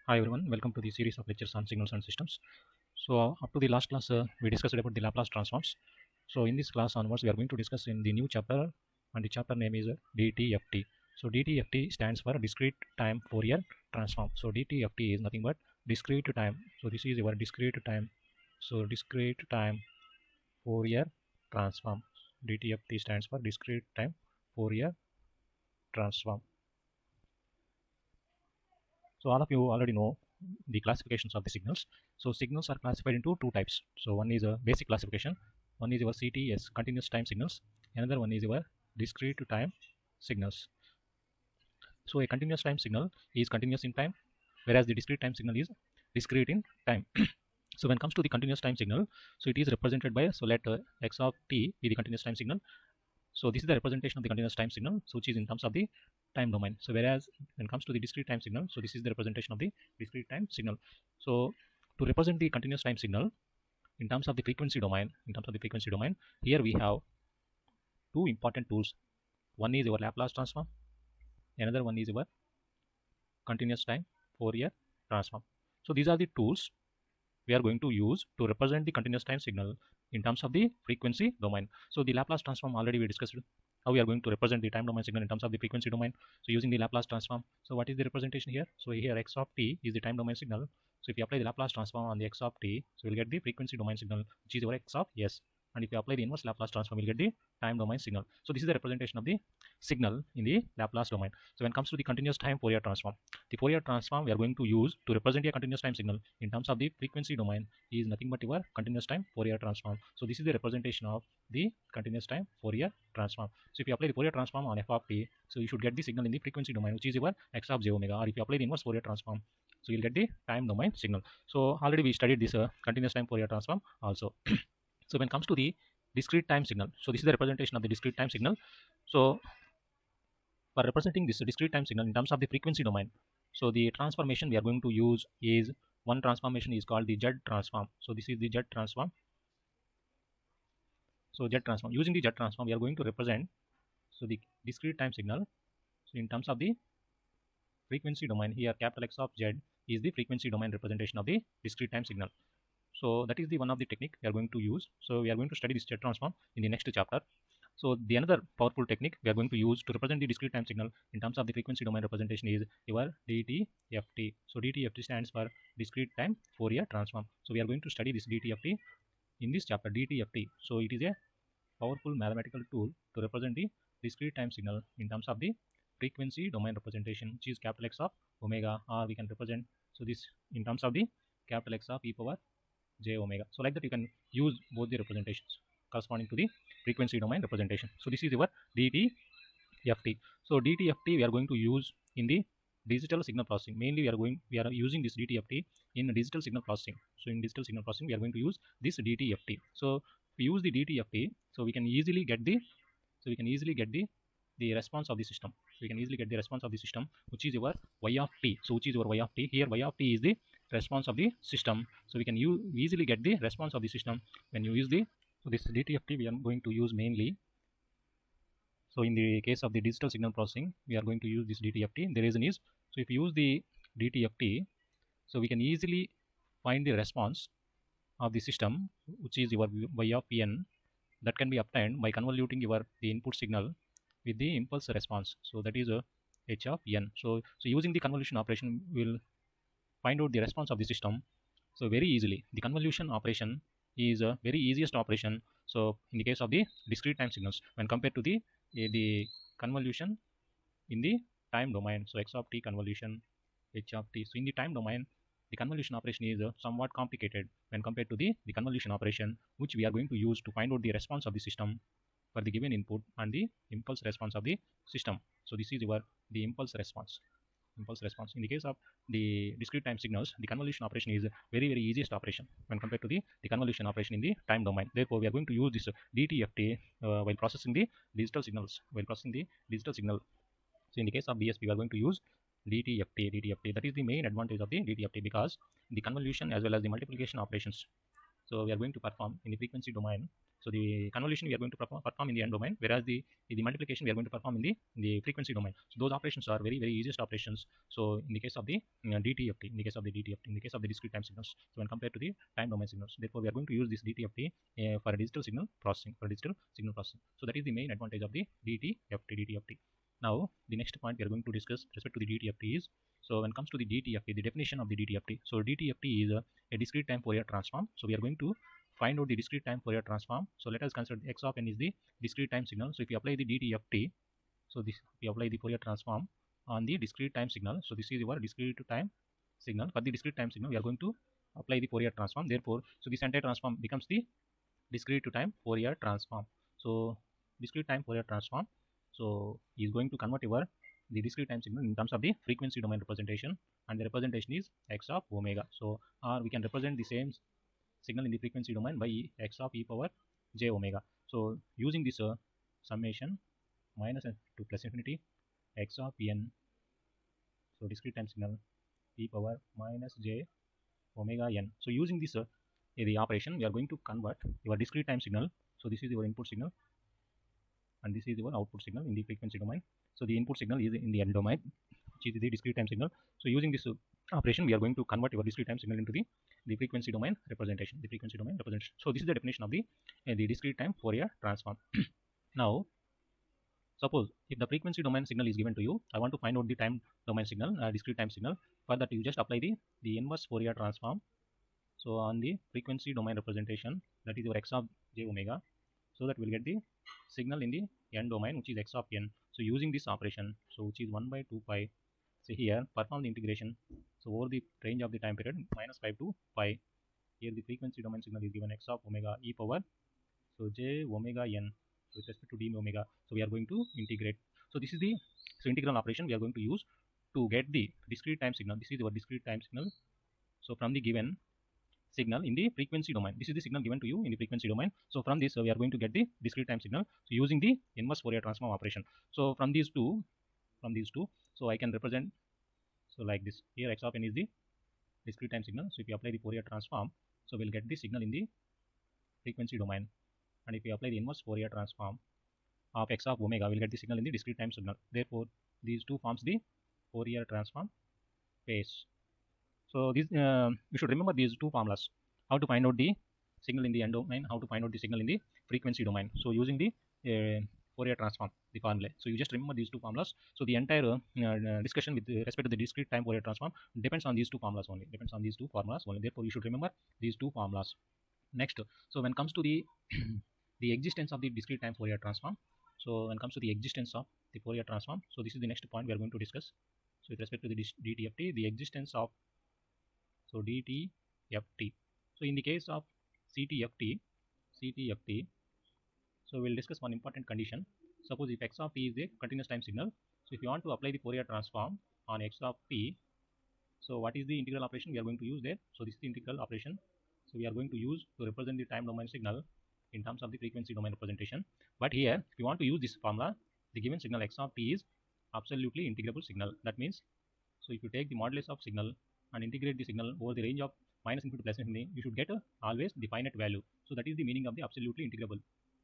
Hi everyone, welcome to the series of lectures on signals and systems. Up to the last class, we discussed about the Laplace transforms. So in this class onwards, we are going to discuss in the new chapter, and the chapter name is DTFT. So DTFT stands for discrete time Fourier transform. So DTFT is nothing but discrete time. So this is your discrete time. So discrete time Fourier transform. DTFT stands for discrete time Fourier transform. So all of you already know the classifications of the signals. So signals are classified into two types. So one is a basic classification. One is your CTS, continuous time signals. Another one is your discrete time signals. So a continuous time signal is continuous in time, whereas the discrete time signal is discrete in time. So when it comes to the continuous time signal, so it is represented by, so let x of t be the continuous time signal. So this is the representation of the continuous time signal, so which is in terms of the time domain. So whereas when it comes to the discrete time signal, so this is the representation of the discrete time signal. So to represent the continuous time signal in terms of the frequency domain, here we have two important tools. One is your Laplace transform, another one is your continuous time Fourier transform. So these are the tools we are going to use to represent the continuous time signal in terms of the frequency domain. So the Laplace transform already we discussed how we are going to represent the time domain signal in terms of the frequency domain. So using the Laplace transform, so what is the representation here? So here x of t is the time domain signal. So if you apply the Laplace transform on the x of t, so you'll get the frequency domain signal, which is your x of s. And if you apply the inverse Laplace transform, you'll get the time domain signal. So this is the representation of the signal in the Laplace domain. So when it comes to the continuous time Fourier transform, the Fourier transform we are going to use to represent a continuous time signal in terms of the frequency domain is nothing but your continuous time Fourier transform. So this is the representation of the continuous time Fourier transform. So if you apply the Fourier transform on f of t, so you should get the signal in the frequency domain, which is your x of j omega. Or if you apply the inverse Fourier transform, so you'll get the time domain signal. So already we studied this continuous time Fourier transform also. So when it comes to the discrete time signal, so this is the representation of the discrete time signal. So for representing this discrete time signal in terms of the frequency domain, so the transformation we are going to use is, one transformation is called the Z transform. So this is the Z transform. So Z transform, using the Z transform we are going to represent so the discrete time signal, so in terms of the frequency domain. Here capital X of Z is the frequency domain representation of the discrete time signal. So that is the one of the technique we are going to use. So we are going to study this Z transform in the next chapter. So the another powerful technique we are going to use to represent the discrete time signal in terms of the frequency domain representation is your DTFT. So DTFT stands for discrete time Fourier transform. So we are going to study this DTFT in this chapter, DTFT. So it is a powerful mathematical tool to represent the discrete time signal in terms of the frequency domain representation, which is capital X of omega, or we can represent so this in terms of the capital X of e power j omega. So like that you can use both the representations corresponding to the frequency domain representation. So this is your DTFT. So DTFT we are going to use in the digital signal processing. Mainly we are using this DTFT in digital signal processing. So in digital signal processing we are going to use this DTFT. So we use the DTFT, so we can easily get the response of the system. So we can easily get the response of the system, which is your y of t. So which is your y of t? Here y of t is the response of the system. So we can easily get the response of the system when you use the, so this DTFT we are going to use mainly. So in the case of the digital signal processing, we are going to use this DTFT. The reason is, so if you use the DTFT, so we can easily find the response of the system, which is your y of n, that can be obtained by convoluting the input signal with the impulse response. So that is a h of n. So using the convolution operation, we will find out the response of the system. So very easily, the convolution operation is a very easiest operation. So in the case of the discrete time signals, when compared to the convolution in the time domain, so x of t convolution h of t. So in the time domain, the convolution operation is somewhat complicated when compared to the convolution operation, which we are going to use to find out the response of the system for the given input and the impulse response of the system. So this is the impulse response. In the case of the discrete time signals, the convolution operation is very easiest operation when compared to the convolution operation in the time domain. Therefore we are going to use this DTFT while processing the digital signals. So in the case of DSP, we are going to use DTFT. That is the main advantage of the DTFT, because the convolution as well as the multiplication operations, so we are going to perform in the frequency domain. So the convolution we are going to perform in the n domain, whereas the multiplication we are going to perform in the frequency domain. So those operations are very easiest operations. So in the case of the DTFT, in the case of the discrete time signals, so when compared to the time domain signals, therefore we are going to use this DTFT for a digital signal processing. So that is the main advantage of the DTFT. Now the next point we are going to discuss with respect to the DTFT is, so when it comes to the DTFT, the definition of the DTFT. So DTFT is a discrete time Fourier transform. So we are going to find out the discrete time Fourier transform. So let us consider x of n is the discrete time signal. So if you apply the DTFT, so this we apply the Fourier transform on the discrete time signal. So this is your discrete time signal. For the discrete time signal, we are going to apply the Fourier transform. Therefore, so this entire transform becomes the discrete time Fourier transform. So discrete time Fourier transform, so is going to convert the discrete time signal in terms of the frequency domain representation, and the representation is x of omega. So or we can represent the same signal in the frequency domain by x of e power j omega. So using this summation minus to plus infinity x of n, so discrete time signal e power minus j omega n. So using this the operation, we are going to convert your discrete time signal. So this is your input signal and this is your output signal in the frequency domain. So the input signal is in the n domain, which is the discrete time signal. So using this operation, we are going to convert your discrete time signal into the frequency domain representation. So this is the definition of the discrete time Fourier transform. Now suppose if the frequency domain signal is given to you, I want to find out the time domain signal, discrete time signal. For that, you just apply the inverse Fourier transform. So on the frequency domain representation, that is your x of j omega, so that we'll get the signal in the n domain, which is x of n. So using this operation, so which is 1 by 2 pi. So here perform the integration. So over the range of the time period -5 to pi. Here the frequency domain signal is given x of omega e power, so j omega n with respect to d omega. So we are going to integrate. So this is the integral operation we are going to use to get the discrete time signal. This is our discrete time signal. So from the given signal in the frequency domain, this is the signal given to you in the frequency domain. So from this we are going to get the discrete time signal, so using the inverse Fourier transform operation. So from these two, so I can represent, so like this. Here x of n is the discrete time signal. So if you apply the Fourier transform, so we'll get the signal in the frequency domain, and if you apply the inverse Fourier transform of x of omega, we'll get the signal in the discrete time signal. Therefore these two forms the Fourier transform space. So this you should remember these two formulas: how to find out the signal in the n domain, how to find out the signal in the frequency domain. So using the Fourier transform, the formula. So you just remember these two formulas. So the entire discussion with respect to the discrete time Fourier transform depends on these two formulas only. Therefore you should remember these two formulas. Next, so when it comes to the the existence of the discrete time Fourier transform, so when it comes to the existence of the Fourier transform, so this is the next point we are going to discuss. So with respect to the DTFT, the existence of, so DTFT. So in the case of CTFT, so we'll discuss one important condition. Suppose if x of t is a continuous time signal, so if you want to apply the Fourier transform on x of t, so what is the integral operation we are going to use there? So this is the integral operation. So we are going to use to represent the time domain signal in terms of the frequency domain representation. But here, if you want to use this formula, the given signal x of t is absolutely integrable signal. That means, so if you take the modulus of signal and integrate the signal over the range of minus infinity to plus infinity, you should get always the finite value. So that is the meaning of the absolutely integrable.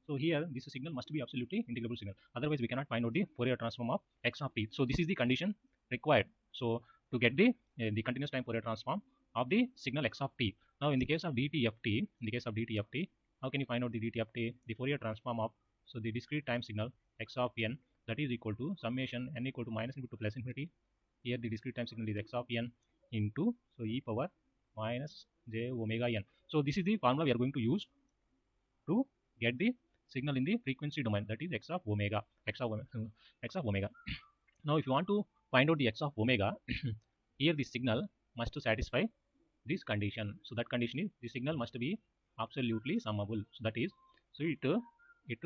So here this signal must be absolutely integrable signal. Otherwise we cannot find out the Fourier transform of x of t. So this is the condition required. So to get the continuous time Fourier transform of the signal x of t. Now in the case of DTFT, how can you find out the DTFT? The Fourier transform of, so the discrete time signal x of n, that is equal to summation n equal to minus infinity to plus infinity. Here the discrete time signal is x of n into, so e power minus j omega n. So this is the formula we are going to use to get the signal in the frequency domain, that is x of omega. Now if you want to find out the x of omega, here the signal must satisfy this condition. So that condition is the signal must be absolutely summable. So that is, so it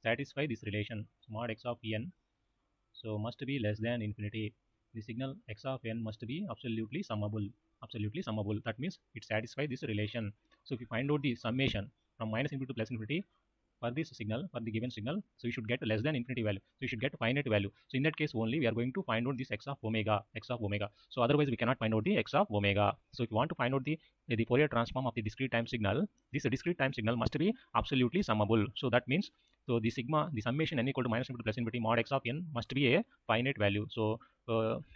satisfy this relation. So mod x of n, so must be less than infinity. The signal x of n must be absolutely summable. That means it satisfies this relation. So if you find out the summation from minus infinity to plus infinity, for this signal, for the given signal, so you should get less than infinity value. So you should get finite value. So in that case only we are going to find out this x of omega, So otherwise we cannot find out the x of omega. So if you want to find out the Fourier transform of the discrete time signal, this discrete time signal must be absolutely summable. So that means, so the summation n equal to minus infinity plus infinity mod x of n must be a finite value. So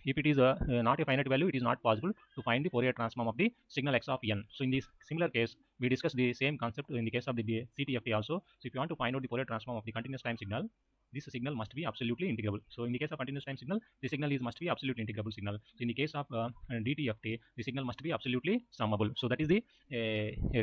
if it is not a finite value, it is not possible to find the Fourier transform of the signal x of n. So in this similar case, we discussed the same concept in the case of the CTFT also. So if you want to find out the Fourier transform of the continuous time signal, this signal must be absolutely integrable. So in the case of continuous time signal, the signal must be absolutely integrable signal. So in the case of DTFT, the signal must be absolutely summable. So that is the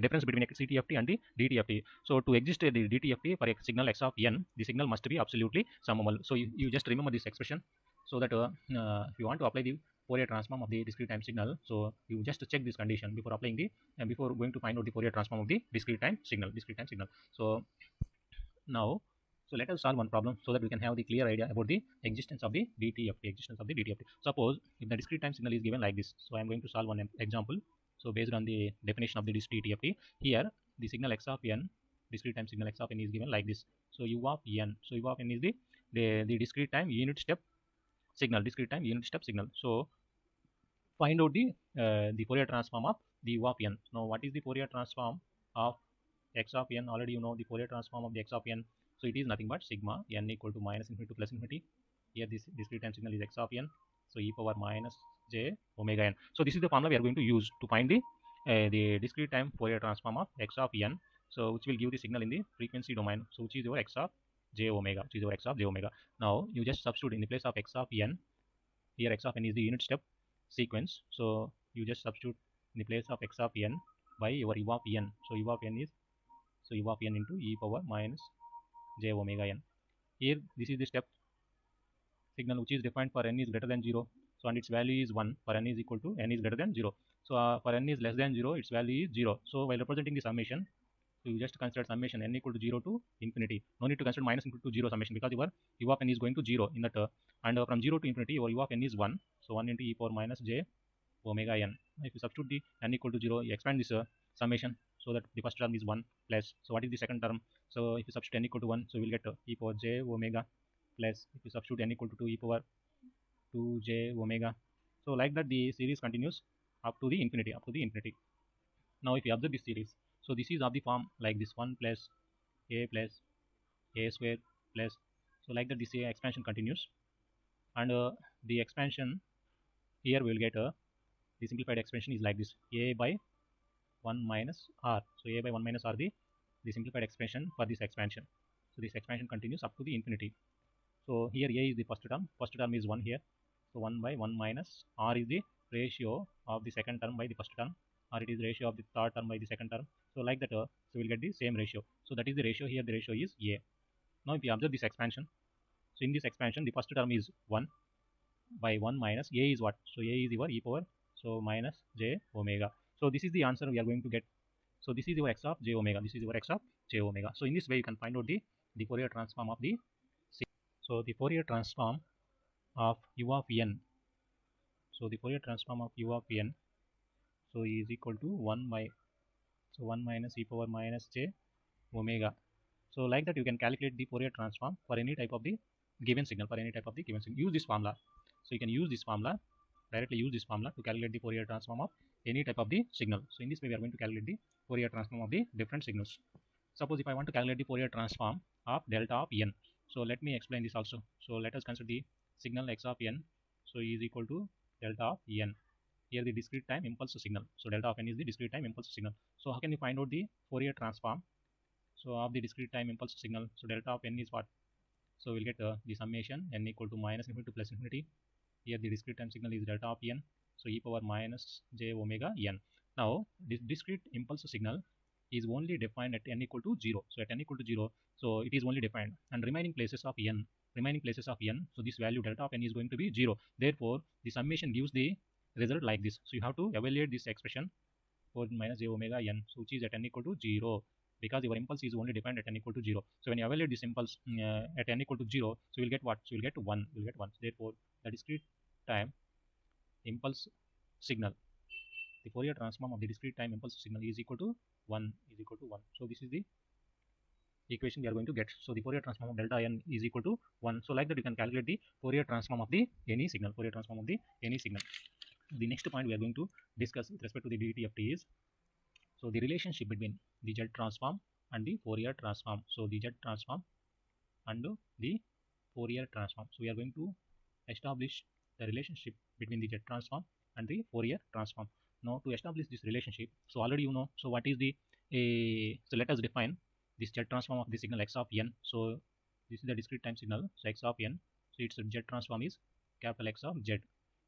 difference between CTFT and the DTFT. So to exist the DTFT for a signal x of n, the signal must be absolutely summable. So you just remember this expression, so that if you want to apply the Fourier transform of the discrete time signal, so you just check this condition before applying the before going to find out the Fourier transform of the discrete time signal. So now, so let us solve one problem so that we can have the clear idea about the existence of the DTFT. Suppose if the discrete time signal is given like this, so I am going to solve one example. So based on the definition of the DTFT, here the signal x of n, discrete time signal x of n is given like this. So u of n, so u of n is the discrete time unit step signal, So find out the Fourier transform of the u of n. Now what is the Fourier transform of x of n? Already you know the Fourier transform of the x of n. So it is nothing but sigma n equal to minus infinity to plus infinity. Here this discrete time signal is x of n. So e power minus j omega n. So this is the formula we are going to use to find the discrete time Fourier transform of x of n. So which will give the signal in the frequency domain. So which is your x of j omega. Now you just substitute in the place of x of n. Here x of n is the unit step sequence. So you just substitute in the place of x of n by your u of n. So u of n is, so u of n into e power minus j omega n. Here this is the step signal which is defined for n is greater than 0. So and its value is 1 for n is equal to n is greater than 0. So for n is less than 0, its value is 0. So while representing the summation, so you just consider summation n equal to 0 to infinity. No need to consider minus infinity to 0 summation, because your u of n is going to 0 in that and from 0 to infinity your u of n is 1. So 1 into e power minus j omega n. If you substitute the n equal to 0, you expand this summation, so that the first term is 1 plus. So what is the second term? So if you substitute n equal to 1, so we will get e power j omega plus. If you substitute n equal to 2, e power 2j omega. So like that the series continues up to the infinity. Now if you observe this series, so this is of the form like this: 1 plus a square plus. So like that this expansion continues, and the expansion here we will get the simplified expression is like this: a by 1 minus r. So a by 1 minus r, the simplified expression for this expansion. So this expansion continues up to the infinity. So here a is the first term is 1 here. So 1 by 1 minus r is the ratio of the second term by the first term, or it is ratio of the third term by the second term. So like that, so we'll get the same ratio. So that is the ratio here. The ratio is a. Now if you observe this expansion, so in this expansion the first term is 1 by 1 minus a is what? So a is your e power, so minus j omega. So this is the answer we are going to get. So this is your x of j omega. So in this way you can find out the Fourier transform of the. So the Fourier transform of u of n. So the Fourier transform of u of n, so is equal to 1 by, so 1 minus e power minus j omega. So like that you can calculate the Fourier transform for any type of the given signal. Use this formula. So you can use this formula, directly use this formula to calculate the Fourier transform of any type of the signal. So in this way we are going to calculate the Fourier transform of the different signals. Suppose if I want to calculate the Fourier transform of delta of n. So let me explain this also. So let us consider the signal x of n. So is equal to delta of n. Here the discrete time impulse signal. So delta of n is the discrete time impulse signal. So how can you find out the Fourier transform? So of the discrete time impulse signal. So delta of n is what? So we'll get the summation n equal to minus infinity to plus infinity. Here the discrete time signal is delta of n. So e power minus j omega n. Now this discrete impulse signal is only defined at n equal to 0. So at n equal to 0, so it is only defined, and remaining places of n, so this value delta of n is going to be 0. Therefore the summation gives the result like this. So you have to evaluate this expression for minus j omega n, so which is at n equal to 0, because your impulse is only defined at n equal to 0. So when you evaluate this impulse at n equal to 0, so you will get what? So you will get 1. Therefore the discrete time impulse signal, the Fourier transform of the discrete time impulse signal is equal to 1. So this is the equation we are going to get. So the Fourier transform of delta n is equal to 1. So like that you can calculate the Fourier transform of the any signal. Fourier transform of the any signal. The next point we are going to discuss with respect to the dt of t is so the relationship between the Z transform and the Fourier transform. So the Z transform and the Fourier transform. So we are going to establish the relationship between the Z transform and the Fourier transform. Now to establish this relationship, so already you know, so what is the so let us define this Z transform of the signal x of n. So this is the discrete time signal, so x of n. So its Z transform is capital X of Z.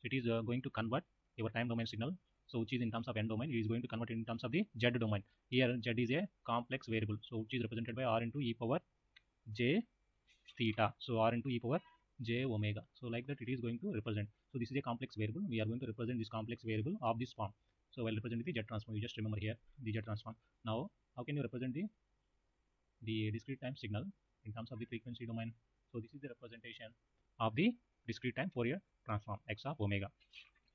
So it is going to convert your time domain signal, so which is in terms of n domain, it is going to convert in terms of the Z domain. Here Z is a complex variable, so which is represented by r into e power j theta. So r into e power j omega. So like that it is going to represent. So this is a complex variable. We are going to represent this complex variable of this form. So while representing the Z transform, you just remember here the Z transform. Now how can you represent the discrete time signal in terms of the frequency domain? So this is the representation of the discrete time Fourier transform x of omega.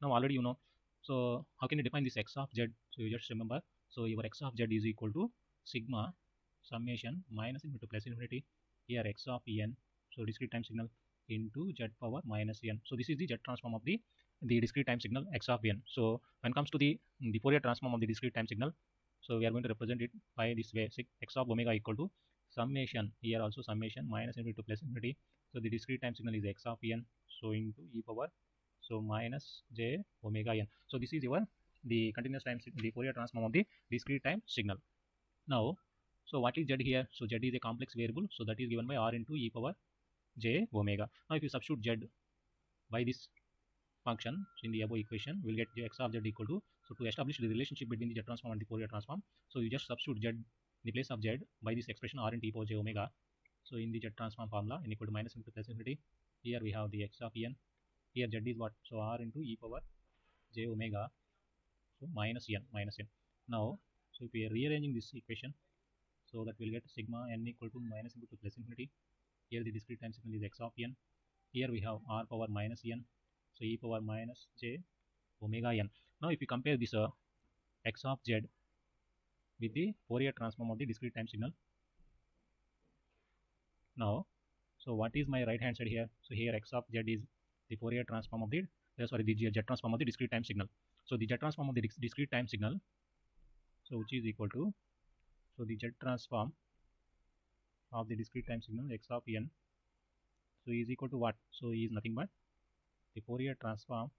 Now already you know. So how can you define this x of z? So you just remember. So your x of z is equal to sigma summation minus into plus infinity. Here x of n. So discrete time signal into z power minus n. So this is the z transform of the discrete time signal x of n. So when it comes to the Fourier transform of the discrete time signal, so we are going to represent it by this way: x of omega equal to summation. Here also summation minus infinity to plus infinity. So the discrete time signal is x of n. So into e power so minus j omega n. So this is your the continuous time the Fourier transform of the discrete time signal. Now, so what is z here? So z is a complex variable, so that is given by r into e power j omega. Now if you substitute z by this function in the above equation, we will get x of z equal to, so to establish the relationship between the Z transform and the Fourier transform, so you just substitute z in the place of z by this expression r into e power j omega. So in the Z transform formula, n equal to minus into plus infinity, here we have the x of n. Here z is what? So r into e power j omega, so minus n. Now, so if we are rearranging this equation, so that we'll get sigma n equal to minus into plus infinity. Here the discrete time signal is x of n. Here we have r power minus n, so e power minus j omega n. Now if you compare this x of z with the Fourier transform of the discrete time signal. Now, so what is my right hand side here? So here x of z is the Fourier transform of the the Z transform of the discrete time signal. So the Z transform of the discrete time signal, so which is equal to, so the Z transform of the discrete time signal x of n, so is equal to what? So is nothing but the Fourier transform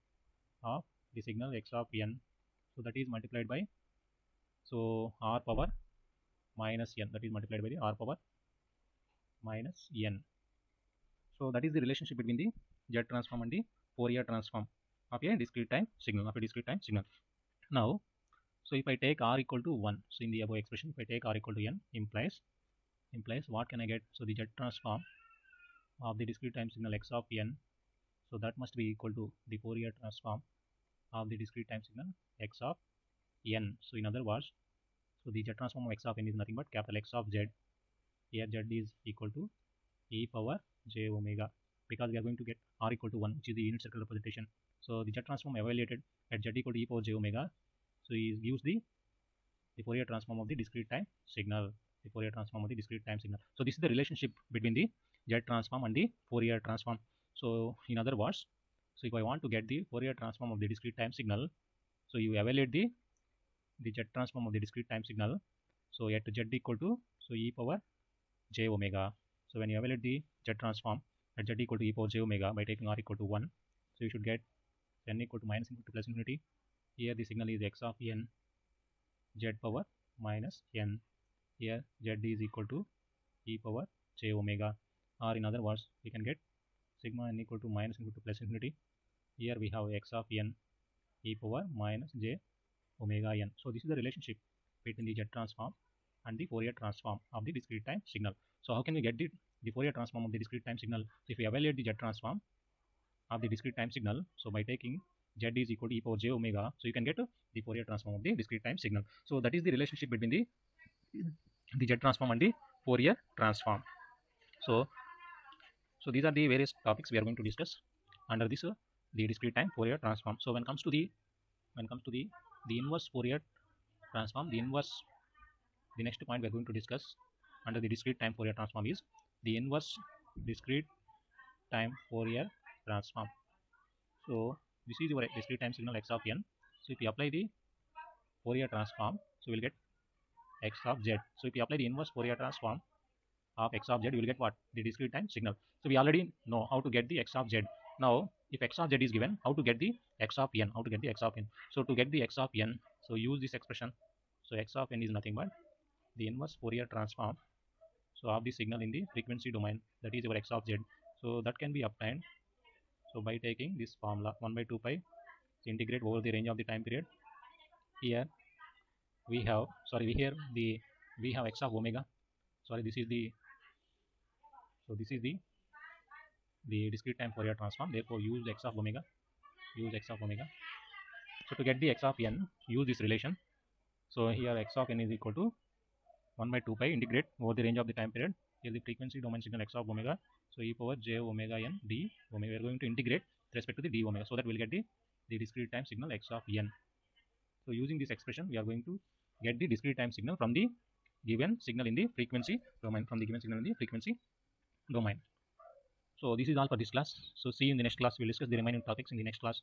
of the signal x of n, so that is multiplied by so r power minus n, that is multiplied by the r power minus n. So that is the relationship between the Z transform and the Fourier transform of a discrete time signal, Now, so if I take r equal to 1, so in the above expression, if I take r equal to n, implies what can I get? So the Z transform of the discrete time signal x of n, so that must be equal to the Fourier transform of the discrete time signal x of n. So in other words, so the Z transform of x of n is nothing but capital X of z. Here z is equal to e power j omega, because we are going to get r equal to 1, which is the unit circle representation. So the Z transform evaluated at z equal to e power j omega, so it gives the Fourier transform of the discrete time signal. So this is the relationship between the Z transform and the Fourier transform. So in other words, so if I want to get the Fourier transform of the discrete time signal, so you evaluate the Z transform of the discrete time signal. So at z equal to so e power j omega. So when you evaluate the Z transform at z equal to e power j omega by taking r equal to 1, so you should get n equal to minus infinity plus infinity. Here the signal is x of n z power minus n. Here z is equal to e power j omega, or in other words, we can get sigma n equal to minus infinity plus infinity. Here we have x of n e power minus j omega n. So this is the relationship between the Z transform and the Fourier transform of the discrete time signal. So how can we get the Fourier transform of the discrete time signal? So if we evaluate the Z transform of the discrete time signal, so by taking z is equal to e power j omega, so you can get the Fourier transform of the discrete time signal. So that is the relationship between the Z transform and the Fourier transform. So these are the various topics we are going to discuss under this the discrete time Fourier transform. So when it comes to the inverse Fourier transform, the next point we are going to discuss under the discrete time Fourier transform is the inverse discrete time Fourier transform. So this is your discrete time signal x of n. So if you apply the Fourier transform, so we'll get x of z. So if you apply the inverse Fourier transform of x of z, you will get what? The discrete time signal. So we already know how to get the x of z. Now if x of z is given, how to get the x of n? How to get the x of n? So to get the x of n, so use this expression. So x of n is nothing but the inverse Fourier transform, so of the signal in the frequency domain, that is your x of z. So that can be obtained, so by taking this formula 1 by 2 pi, so integrate over the range of the time period. Here we have, we have x of omega. Sorry, this is the, so this is the discrete time Fourier transform. Therefore use x of omega, use x of omega. So to get the x of n, use this relation. So here x of n is equal to 1 by 2 pi integrate over the range of the time period. Here the frequency domain signal x of omega, so e power j omega n d omega. We are going to integrate with respect to the d omega, so that we'll get the discrete time signal x of n. So using this expression, we are going to get the discrete time signal from the given signal in the frequency domain, from the given signal in the frequency domain. So this is all for this class. So see you in the next class. We'll discuss the remaining topics in the next class.